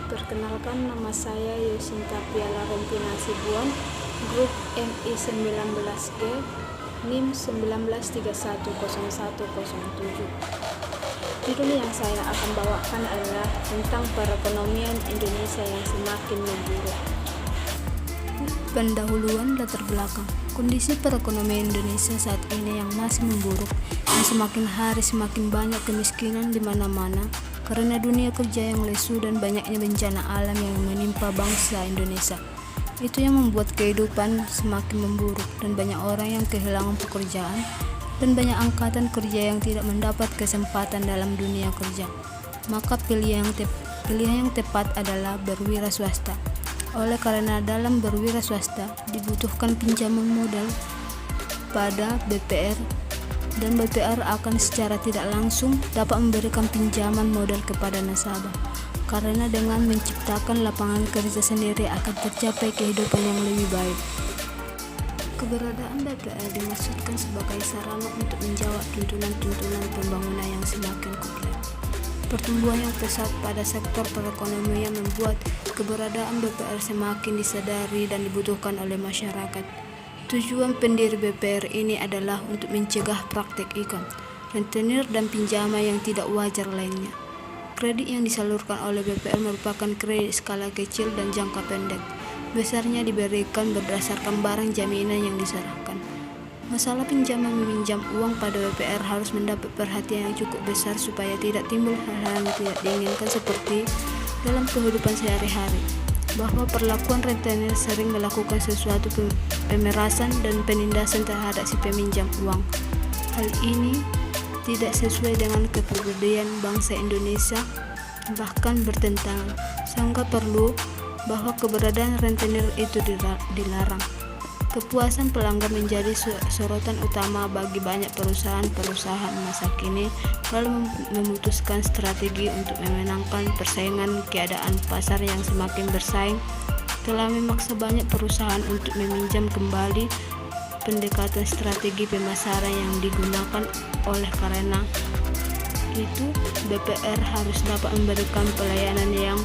Perkenalkan, nama saya Yosinta Piala Rompina Sibuan, grup MI19G, NIM 19310107. Judul yang saya akan bawakan adalah tentang perekonomian Indonesia yang semakin memburuk. Pendahuluan latar belakang. Kondisi perekonomian Indonesia saat ini yang masih memburuk, yang semakin hari semakin banyak kemiskinan di mana-mana karena dunia kerja yang lesu dan banyaknya bencana alam yang menimpa bangsa Indonesia. Itu yang membuat kehidupan semakin memburuk dan banyak orang yang kehilangan pekerjaan dan banyak angkatan kerja yang tidak mendapat kesempatan dalam dunia kerja. Maka pilihan yang tepat adalah berwira swasta. Oleh karena dalam berwira swasta dibutuhkan pinjaman modal pada BPR, dan BPR akan secara tidak langsung dapat memberikan pinjaman modal kepada nasabah, karena dengan menciptakan lapangan kerja sendiri akan tercapai kehidupan yang lebih baik. Keberadaan BPR dimaksudkan sebagai sarana untuk menjawab tuntunan-tuntunan pembangunan yang semakin kompleks. Pertumbuhan yang pesat pada sektor perekonomian membuat keberadaan BPR semakin disadari dan dibutuhkan oleh masyarakat. Tujuan pendiri BPR ini adalah untuk mencegah praktek ikon, rentenir dan pinjaman yang tidak wajar lainnya. Kredit yang disalurkan oleh BPR merupakan kredit skala kecil dan jangka pendek. Besarnya diberikan berdasarkan barang jaminan yang diserahkan. Masalah pinjaman meminjam uang pada BPR harus mendapat perhatian yang cukup besar supaya tidak timbul hal-hal yang tidak diinginkan seperti dalam kehidupan sehari-hari, bahwa perlakuan rentenir sering melakukan sesuatu pemerasan dan penindasan terhadap si peminjam uang. Hal ini tidak sesuai dengan kepribadian bangsa Indonesia, bahkan bertentangan. Sehingga perlu bahwa keberadaan rentenir itu dilarang. Kepuasan pelanggan menjadi sorotan utama bagi banyak perusahaan masa kini, lalu memutuskan strategi untuk memenangkan persaingan. Keadaan pasar yang semakin bersaing telah memaksa banyak perusahaan untuk meminjam kembali. Pendekatan strategi pemasaran yang digunakan oleh karena itu BPR harus dapat memberikan pelayanan yang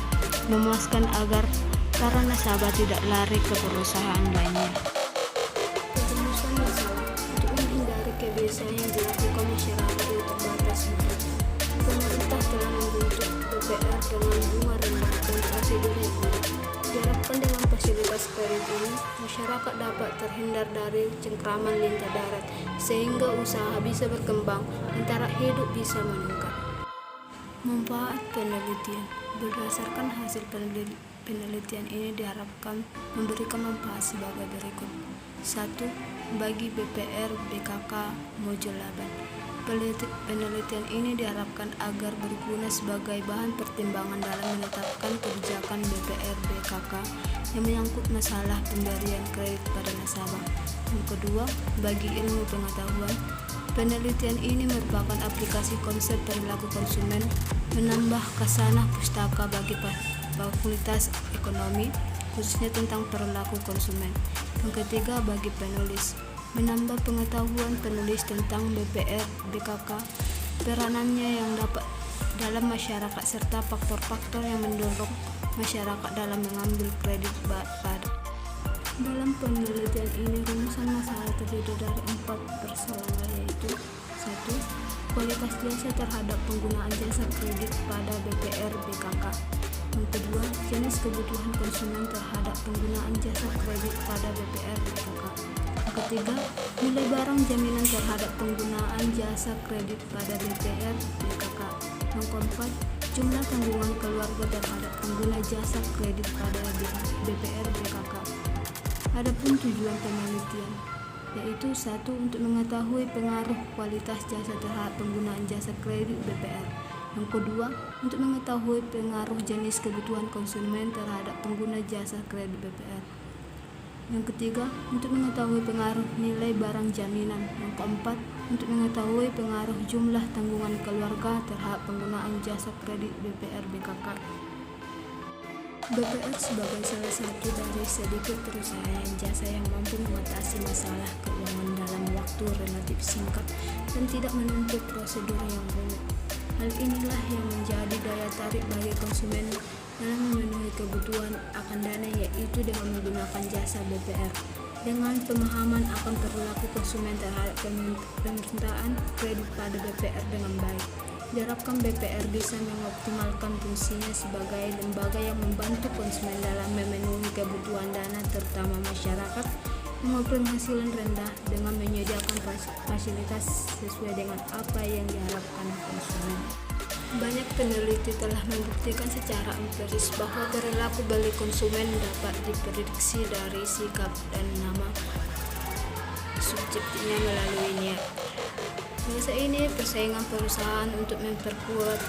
memuaskan agar para nasabah tidak lari ke perusahaan lainnya. Perumusan masalah untuk menghindari kebiasaan yang dilakukan masyarakat yang terbatas. Pemerintah telah membentuk BPR dengan bunga rendah dan prosedur yang mudah. Diharapkan dengan fasilitas kredit ini, masyarakat dapat terhindar dari cengkraman lintah darat, sehingga usaha bisa berkembang dan taraf hidup bisa meningkat. Manfaat penelitian. Berdasarkan hasil penelitian ini diharapkan memberikan manfaat sebagai berikut. 1. Bagi BPR BKK Modul 8. Penelitian ini diharapkan agar berguna sebagai bahan pertimbangan dalam menetapkan kebijakan BPR BKK yang menyangkut masalah pemberian kredit pada nasabah. Yang kedua, bagi ilmu pengetahuan, penelitian ini merupakan aplikasi konsep perilaku konsumen, menambah khasanah pustaka bagi fakultas ekonomi, khususnya tentang perilaku konsumen. Yang ketiga, bagi penulis, menambah pengetahuan penulis tentang BPR BKK, peranannya yang dapat dalam masyarakat, serta faktor-faktor yang mendorong masyarakat dalam mengambil kredit pada. Dalam penelitian ini, rumusan masalah terdiri dari 4 persoalan, yaitu 1. Kualitas jasa terhadap penggunaan jasa kredit pada BPR BKK. Yang kedua, jenis kebutuhan konsumen terhadap penggunaan jasa kredit pada BPR BKK. Yang ketiga, nilai barang jaminan terhadap penggunaan jasa kredit pada BPR BKK. Yang keempat, jumlah tanggungan keluarga terhadap pengguna jasa kredit pada BPR BKK. Adapun tujuan penelitian, yaitu 1. Untuk mengetahui pengaruh kualitas jasa terhadap penggunaan jasa kredit BPR. Yang kedua, untuk mengetahui pengaruh jenis kebutuhan konsumen terhadap pengguna jasa kredit BPR. Yang ketiga, untuk mengetahui pengaruh nilai barang jaminan. Yang keempat, untuk mengetahui pengaruh jumlah tanggungan keluarga terhadap penggunaan jasa kredit BPR BKK. BPR sebagai salah satu dari sedikit perusahaan jasa yang mampu mengatasi masalah keuangan dalam waktu relatif singkat dan tidak menuntut prosedur yang rumit. Hal inilah yang menjadi daya tarik bagi konsumen dalam memenuhi kebutuhan akan dana, yaitu dengan menggunakan jasa BPR. Dengan pemahaman akan perilaku konsumen terhadap permintaan kredit pada BPR dengan baik, diharapkan BPR bisa mengoptimalkan fungsinya sebagai lembaga yang membantu konsumen dalam memenuhi kebutuhan dana, terutama masyarakat yang berpenghasilan rendah, dengan menyediakan fasilitas sesuai dengan apa yang diharapkan konsumen. Banyak peneliti telah membuktikan secara empiris bahwa perilaku beli konsumen dapat diprediksi dari sikap dan nama subjektifnya melalui niat. Masa ini persaingan perusahaan untuk memperebut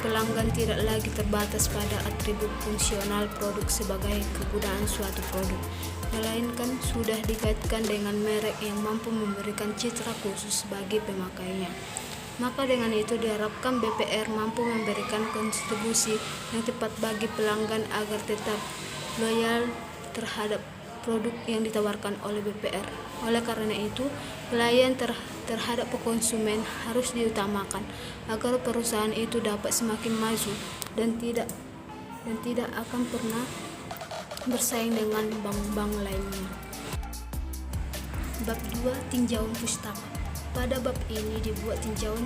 pelanggan tidak lagi terbatas pada atribut fungsional produk sebagai kegunaan suatu produk, melainkan sudah dikaitkan dengan merek yang mampu memberikan citra khusus bagi pemakainya. Maka dengan itu diharapkan BPR mampu memberikan kontribusi yang tepat bagi pelanggan agar tetap loyal terhadap produk yang ditawarkan oleh BPR. Oleh karena itu, pelayanan terhadap konsumen harus diutamakan agar perusahaan itu dapat semakin maju dan tidak akan pernah bersaing dengan bank-bank lainnya. Bab 2. Tinjauan pustaka. Pada bab ini dibuat tinjauan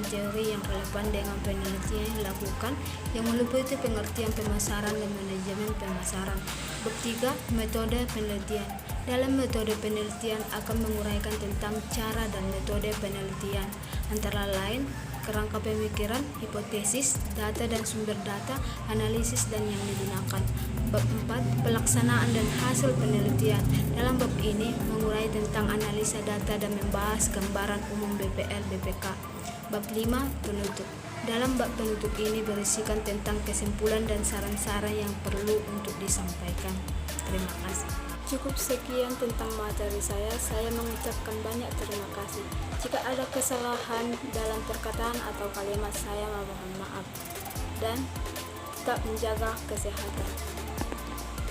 teori yang relevan dengan penelitian yang dilakukan yang meliputi pengertian pemasaran dan manajemen pemasaran. Bab 3. Metode penelitian. Dalam metode penelitian akan menguraikan tentang cara dan metode penelitian, antara lain kerangka pemikiran, hipotesis, data dan sumber data, analisis dan yang digunakan. Bab 4. Pelaksanaan dan hasil penelitian. Dalam bab ini mengurai tentang analisa data dan membahas gambaran umum BPR BPK. Bab 5. Penutup. Dalam bab penutup ini berisikan tentang kesimpulan dan saran-saran yang perlu untuk disampaikan. Terima kasih. Cukup sekian tentang materi saya. Saya mengucapkan banyak terima kasih. Jika ada kesalahan dalam perkataan atau kalimat, saya mohon maaf. Dan tetap menjaga kesehatan.